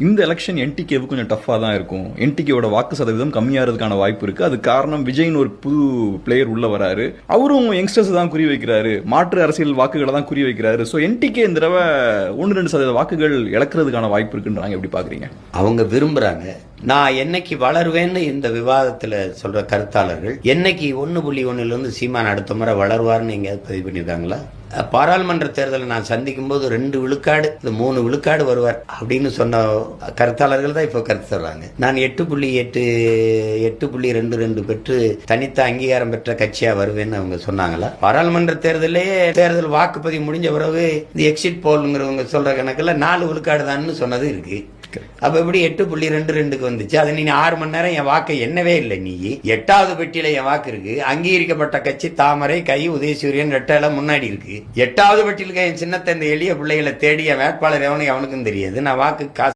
இந்த எலெக்ஷன் என்டிகேவுக்கு கொஞ்சம் டஃபா தான் இருக்கும். என்டிகேவோட வாக்கு சதவீதம் கம்மியாகிறதுக்கான வாய்ப்பு இருக்கு. அது காரணம் விஜய்னு ஒரு புது பிளேயர் உள்ள வராரு. அவரும் யங்ஸ்டர்ஸ் தான் குறி வைக்கிறாரு, மாற்று அரசியல் வாக்குகளை தான் குறி வைக்கிறாரு. ஸோ என்டிகே இந்த தடவை 1-2% வாக்குகள் இழக்கிறதுக்கான வாய்ப்பு இருக்குன்றாங்க. எப்படி பாக்குறீங்க? அவங்க விரும்புறாங்க. நான் என்னைக்கு வளருவேன்னு இந்த விவாதத்தில் சொல்ற கருத்தாளர்கள் என்னைக்கு 1.1 சீமான் அடுத்த முறை வளருவார்னு எங்கேயாவது பதிவு பண்ணியிருக்காங்களா? பாராளுமன்ற தேர்தலில் நான் சந்திக்கும் போது 2 விழுக்காடு 3 விழுக்காடு வருவார் அப்படின்னு சொன்ன கருத்தாளர்கள் தான் இப்போ கருத்து சொல்றாங்க. நான் 8.22 பெற்று தனித்த அங்கீகாரம் பெற்ற கட்சியா வருவேன்னு அவங்க சொன்னாங்களா? பாராளுமன்ற தேர்தல் வாக்குப்பதிவு முடிஞ்ச பிறகு இந்த எக்ஸிட் போலுங்கிறவங்க சொல்ற கணக்குல 4 விழுக்காடு தான் சொன்னது இருக்கு. அப்ப எப்படி 8.22க்கு வந்துச்சு? அதை நீ 6 மணி நேரம் என் வாக்கை என்னவே இல்லை. நீ 8வது பெட்டியில என் வாக்கு இருக்கு. அங்கீகரிக்கப்பட்ட கட்சி தாமரை, கை, உதயசூரியன், ரெட்டெல்லாம் முன்னாடி இருக்கு. 8வது பெட்டியில என் சின்னத்தை இந்த எளிய பிள்ளைகளை தேடி என் வேட்பாளர் எவனுக்கும் தெரியாது. நான் வாக்கு காசு